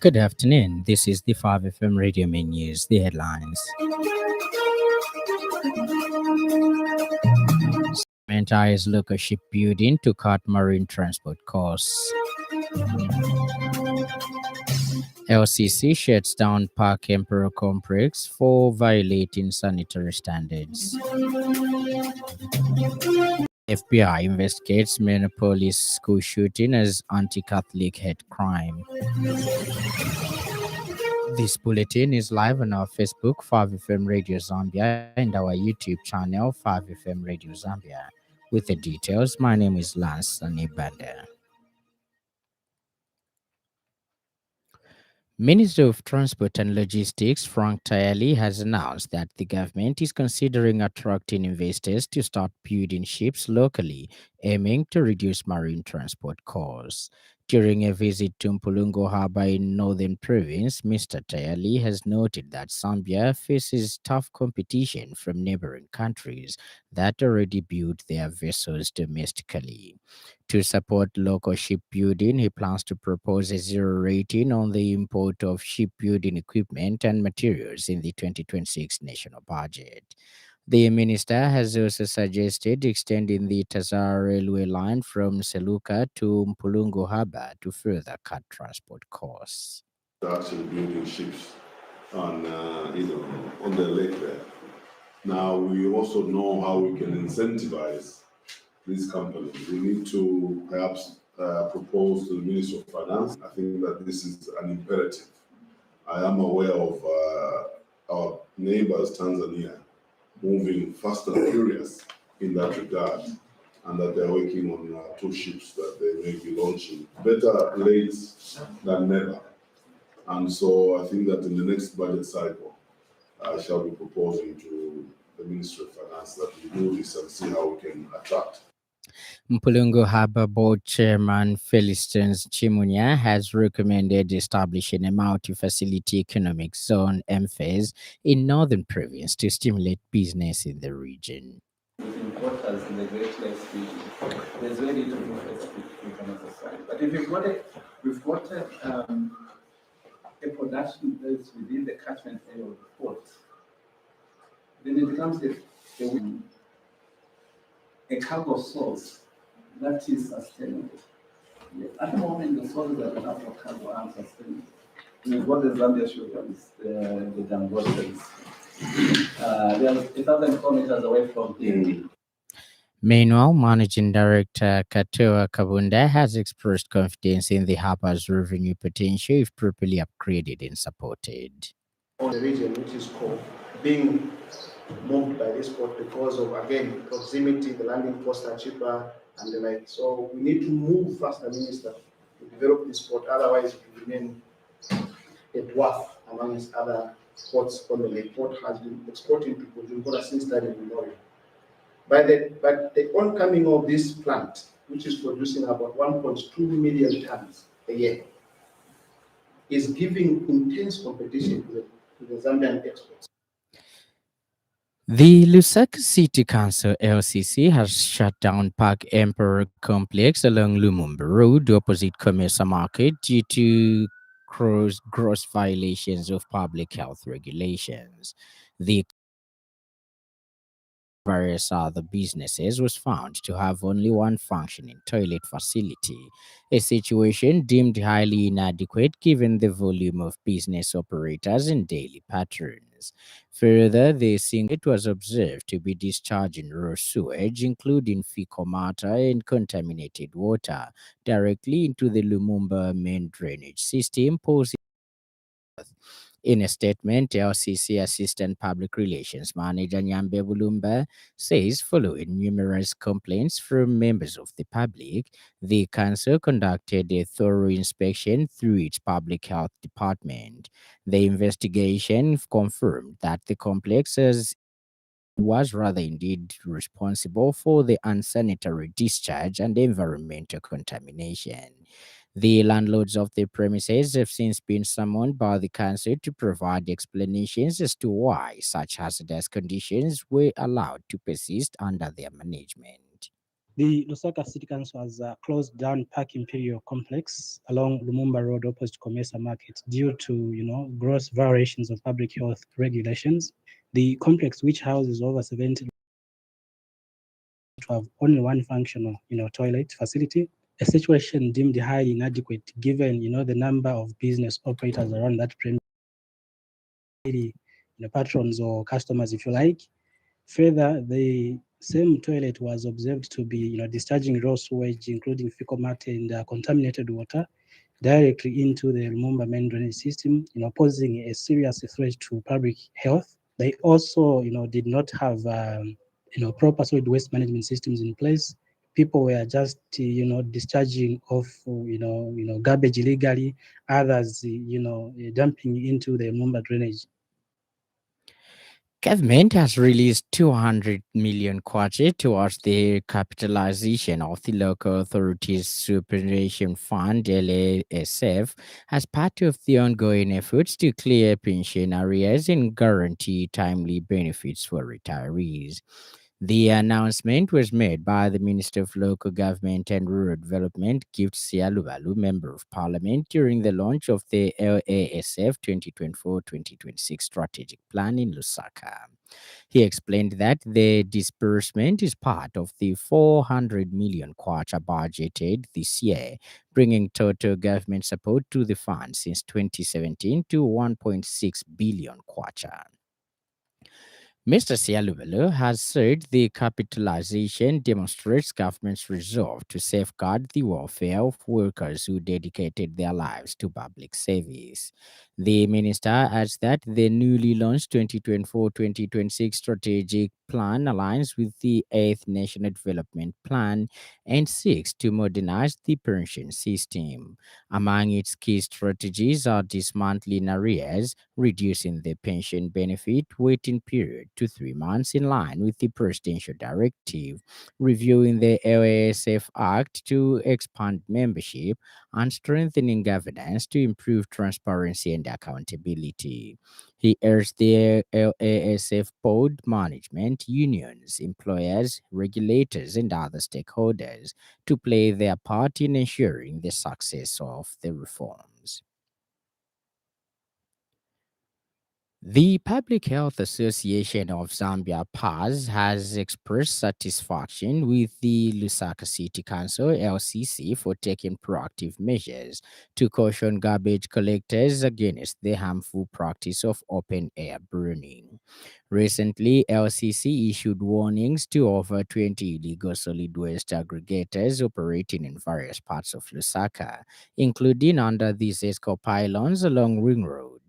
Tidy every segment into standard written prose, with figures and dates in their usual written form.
Good afternoon. This is the 5FM Radio Main News, the headlines. Entires local shipbuilding to cut marine transport costs. LCC shuts down Park Emperor Complex for violating sanitary standards. FBI investigates Minneapolis school shooting as anti-Catholic hate crime. This bulletin is live on our Facebook, 5FM Radio Zambia, and our YouTube channel, 5FM Radio Zambia. With the details, my name is Lance Sannie. Minister of Transport and Logistics Frank Tayali has announced that the government is considering attracting investors to start building ships locally, aiming to reduce marine transport costs. During a visit to Mpulungo Harbour in Northern Province, Mr. Tayali has noted that Zambia faces tough competition from neighboring countries that already build their vessels domestically. To support local shipbuilding, he plans to propose a zero rating on the import of shipbuilding equipment and materials in the 2026 national budget. The minister has also suggested extending the Tazara railway line from Seluka to Mpulungu Harbour to further cut transport costs. Actually building ships on, on the lake there. Now we also know how we can incentivize these companies. We need to perhaps propose to the Ministry of Finance. I think that this is an imperative. I am aware of our neighbors, Tanzania, moving fast and furious in that regard, and that they're working on two ships that they may be launching. Better late than never. And so I think that in the next budget cycle, I shall be proposing to the Ministry of Finance that we do this and see how we can attract. Mpulungu Harbour Board Chairman Felicitas Chimunya has recommended establishing a multi-facility economic zone (MFAZ) in Northern Province to stimulate business in the region. With importers in the Great Lakes region, there's very little interest we can exercise. But if we've got a production that's within the catchment area of the port, then it becomes a cargo source that is sustainable. At the moment, the sources that we have for cargo are sustainable. We've got the Zambia sugars, the Dangotes. They are 1,000 kilometers away from here. Meanwhile, Managing Director Katoa Kabunda has expressed confidence in the harbor's revenue potential if properly upgraded and supported. On the region, which is called being moved by this port because of, again, proximity, the landing costs are cheaper and the like. So we need to move faster, Minister, to develop this port. Otherwise, it will remain a dwarf amongst other ports on the lake. Port has been exporting to Bujumbura since that memorial. But the oncoming of this plant, which is producing about 1.2 million tons a year, is giving intense competition to the Zambian exports. The Lusaka City Council (LCC) has shut down Park Emperor Complex along Lumumba Road opposite Commerce Market due to gross violations of public health regulations. The various other businesses was found to have only one functioning toilet facility, a situation deemed highly inadequate given the volume of business operators and daily patterns. Further, the singlet was observed to be discharging raw sewage, including fecal matter and contaminated water, directly into the Lumumba main drainage system, posing. In a statement, LCC Assistant Public Relations Manager Nyambe Bulumba says following numerous complaints from members of the public, the council conducted a thorough inspection through its public health department. The investigation confirmed that the complex was rather indeed responsible for the unsanitary discharge and environmental contamination. The landlords of the premises have since been summoned by the council to provide explanations as to why such hazardous conditions were allowed to persist under their management. The Lusaka City Council has closed down Park Imperial Complex along Lumumba Road opposite Comesa Market due to, gross violations of public health regulations. The complex, which houses over 70, to have only one functional, toilet facility, a situation deemed highly inadequate given, the number of business operators around that premise, patrons or customers, if you like. Further, the same toilet was observed to be, discharging raw sewage, including fecal matter and contaminated water, directly into the Lumumba main drainage system, posing a serious threat to public health. They also, did not have, proper solid waste management systems in place. People were just, discharging off, garbage illegally. Others, dumping into the Lumumba drainage. Government has released 200 million kwacha towards the capitalization of the local authorities superannuation fund LASF as part of the ongoing efforts to clear pension arrears and guarantee timely benefits for retirees. The announcement was made by the Minister of Local Government and Rural Development, Gift Sialubalu, Member of Parliament, during the launch of the LASF 2024-2026 strategic plan in Lusaka. He explained that the disbursement is part of the 400 million kwacha budgeted this year, bringing total government support to the fund since 2017 to 1.6 billion kwacha. Mr. Sialubelu has said the capitalization demonstrates government's resolve to safeguard the welfare of workers who dedicated their lives to public service. The minister adds that the newly launched 2024-2026 strategic plan aligns with the 8th National Development Plan and seeks to modernize the pension system. Among its key strategies are dismantling arrears, reducing the pension benefit waiting period to 3 months in line with the presidential directive, reviewing the LASF Act to expand membership, and strengthening governance to improve transparency and accountability. He urged the LASF board, management, unions, employers, regulators, and other stakeholders to play their part in ensuring the success of the reforms. The Public Health Association of Zambia, PAS, has expressed satisfaction with the Lusaka City Council, LCC, for taking proactive measures to caution garbage collectors against the harmful practice of open air burning. Recently, LCC issued warnings to over 20 illegal solid waste aggregators operating in various parts of Lusaka, including under the Zesco pylons along Ring Road.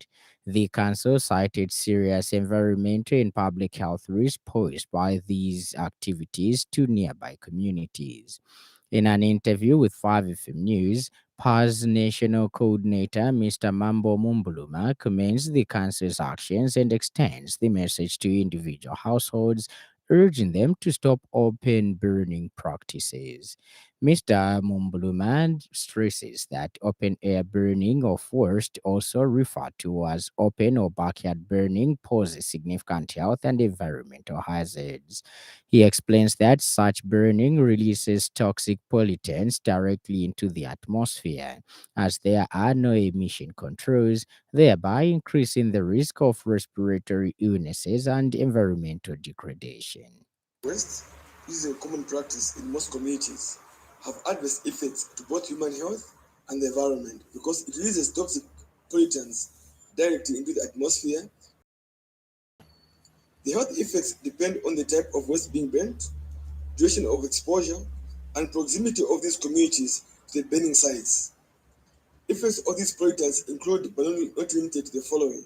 The council cited serious environmental and public health risks posed by these activities to nearby communities. In an interview with 5FM News, PA's national coordinator, Mr. Mambo Mumbuluma, commends the council's actions and extends the message to individual households, urging them to stop open burning practices. Mr. Mumbuluma stresses that open air burning or forest, also referred to as open or backyard burning, poses significant health and environmental hazards. He explains that such burning releases toxic pollutants directly into the atmosphere, as there are no emission controls, thereby increasing the risk of respiratory illnesses and environmental degradation. Waste, which is a common practice in most communities, have adverse effects to both human health and the environment because it releases toxic pollutants directly into the atmosphere. The health effects depend on the type of waste being burnt, duration of exposure, and proximity of these communities to the burning sites. Effects of these pollutants include, but not limited to, the following.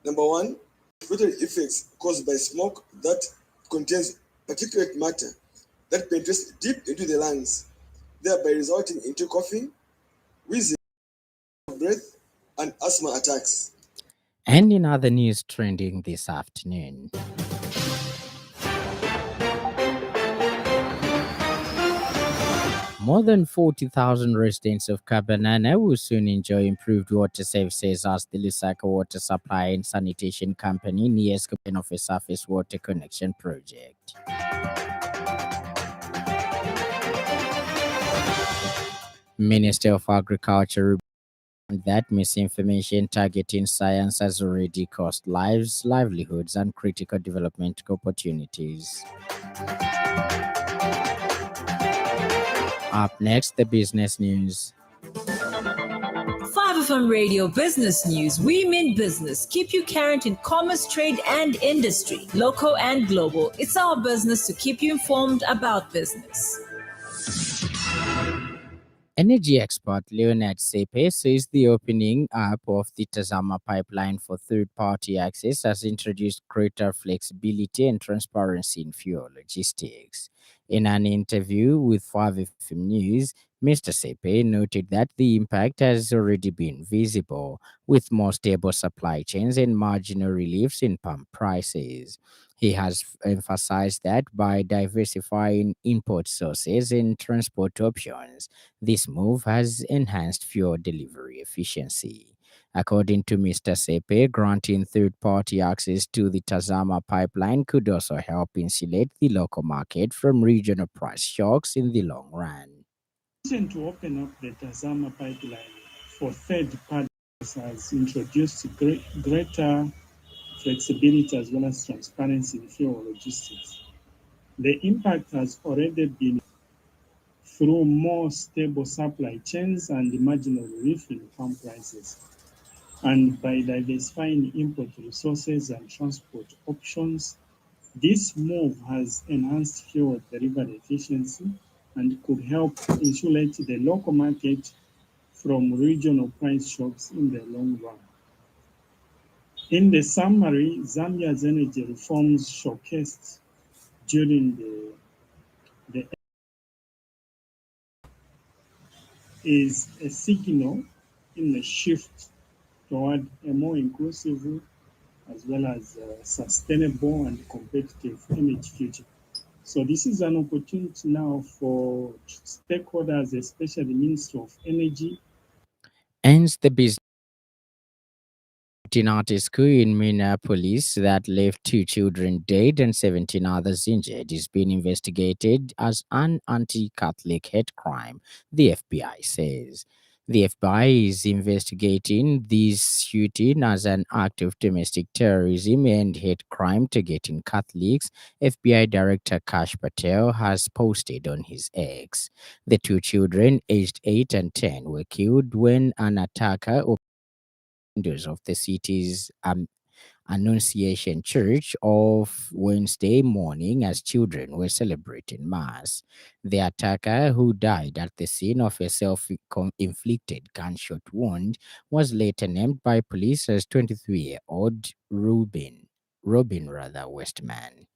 Number one, respiratory effects caused by smoke that contains particulate matter that penetrates deep into the lungs, thereby resulting into coughing, wheezing, breath, and asthma attacks. And in other news trending this afternoon, more than 40,000 residents of Kabanana will soon enjoy improved water services as the Lusaka Water Supply and Sanitation Company nears completion of a surface water connection project. Minister of Agriculture that misinformation targeting science has already cost lives, livelihoods, and critical development opportunities. Up next, the business news. 5FM Radio Business News. We mean business. Keep you current in commerce, trade, and industry, local and global. It's our business to keep you informed about business. Energy expert Leonard Sepe says the opening up of the Tazama pipeline for third-party access has introduced greater flexibility and transparency in fuel logistics. In an interview with 5FM News, Mr. Sepe noted that the impact has already been visible, with more stable supply chains and marginal reliefs in pump prices. He has emphasized that by diversifying import sources and transport options, this move has enhanced fuel delivery efficiency. According to Mr. Sepe, granting third-party access to the Tazama pipeline could also help insulate the local market from regional price shocks in the long run. To open up the Tazama pipeline for third parties has introduced greater flexibility as well as transparency in fuel logistics. The impact has already been through more stable supply chains and marginal relief in pump prices. And by diversifying import resources and transport options, this move has enhanced fuel delivery efficiency and could help insulate the local market from regional price shocks in the long run. In the summary, Zambia's energy reforms showcased during the is a signal in a shift toward a more inclusive as well as sustainable and competitive energy future. So this is an opportunity now for stakeholders, especially the Ministry of Energy. Ends the business art school in Minneapolis that left 2 children dead and 17 others injured is being investigated as an anti-Catholic hate crime, the FBI says. The FBI is investigating this shooting as an act of domestic terrorism and hate crime targeting Catholics, FBI Director Kash Patel has posted on his X. The 2 children, aged 8 and 10, were killed when an attacker windows of the city's Annunciation Church of Wednesday morning as children were celebrating Mass. The attacker, who died at the scene of a self-inflicted gunshot wound, was later named by police as 23-year-old Robin Westman.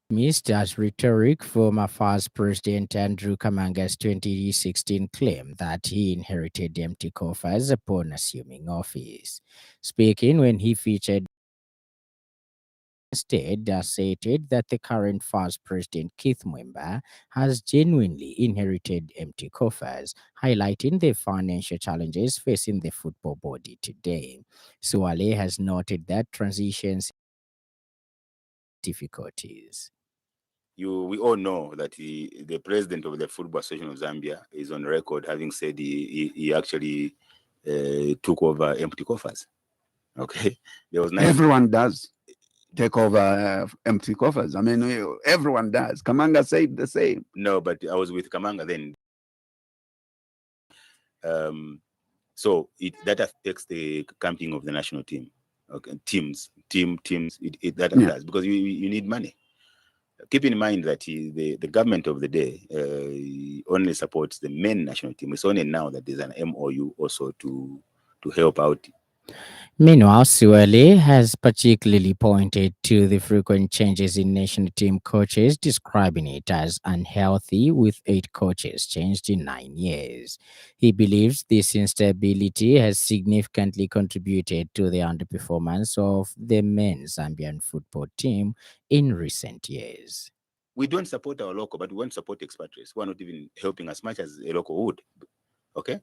Missed as rhetoric from Afa's President Andrew Kamanga's 2016 claim that he inherited empty coffers upon assuming office. Speaking when he featured instead stated that the current first president Keith Mwemba has genuinely inherited empty coffers, highlighting the financial challenges facing the football body today. Suale has noted that transitions difficulties. We all know that the president of the Football Association of Zambia is on record having said he actually took over empty coffers. Okay, there was everyone does take over empty coffers. I mean, everyone does. Kamanga said the same. No, but I was with Kamanga then. So that affects the camping of the national team. Okay, teams. That does because you need money. Keep in mind that the government of the day only supports the main national team. It's only now that there's an MOU also to help out. Meanwhile, Suele has particularly pointed to the frequent changes in national team coaches, describing it as unhealthy, with 8 coaches changed in 9 years. He believes this instability has significantly contributed to the underperformance of the men's Zambian football team in recent years. We don't support our local, but we won't support expatriates who are not even helping as much as a local would. Okay?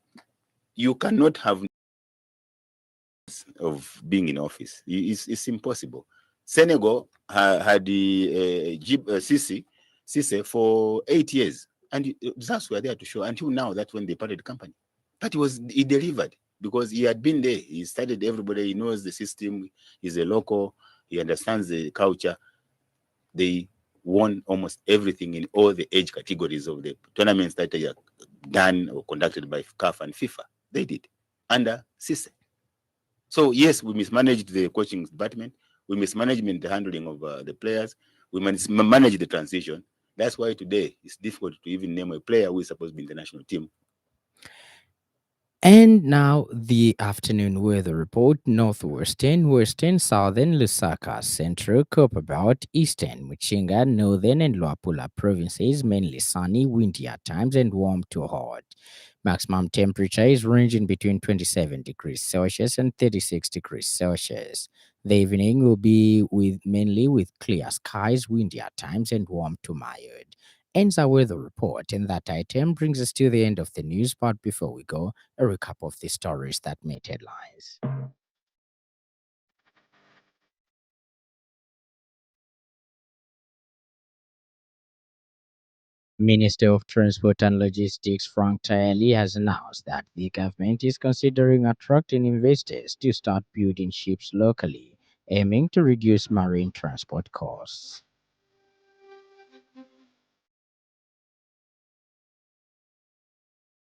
You cannot have of being in office. It's impossible. Senegal had the Cisse for 8 years And results were there to show. Until now, that's when they parted the company. But he delivered because he had been there. He studied everybody. He knows the system. He's a local. He understands the culture. They won almost everything in all the age categories of the tournaments that are done or conducted by CAF and FIFA. They did under Cisse. So yes, we mismanaged the coaching department. We mismanaged the handling of the players. We mismanaged the transition. That's why today it's difficult to even name a player who is supposed to be in the national team. And now the afternoon weather report: northwestern, western, southern Lusaka, central Copperbelt, eastern Muchinga, northern and Luapula provinces mainly sunny, windy at times, and warm to hot. Maximum temperature is ranging between 27 degrees Celsius and 36 degrees Celsius. The evening will be mainly with clear skies, windy at times, and warm to mild. Ends our weather report, and that item brings us to the end of the news. But before we go, a recap of the stories that made headlines. Minister of Transport and Logistics Frank Taeli has announced that the government is considering attracting investors to start building ships locally, aiming to reduce marine transport costs.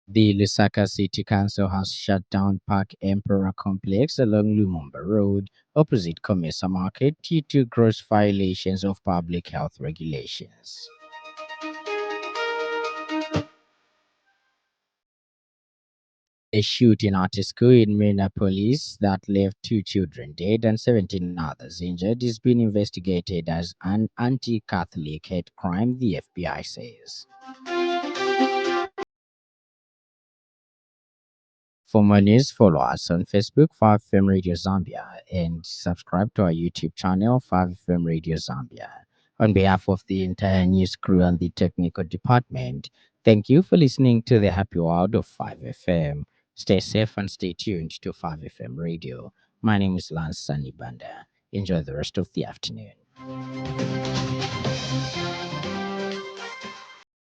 The Lusaka City Council has shut down Park Emperor Complex along Lumumba Road, opposite Comesa Market, due to gross violations of public health regulations. A shooting at a school in Minneapolis that left 2 children dead and 17 others injured is being investigated as an anti-Catholic hate crime, the FBI says. For more news, follow us on Facebook, 5FM Radio Zambia, and subscribe to our YouTube channel, 5FM Radio Zambia. On behalf of the entire news crew and the technical department, thank you for listening to the happy world of 5FM. Stay safe and stay tuned to 5FM Radio. My name is Lance Sannie. Enjoy the rest of the afternoon.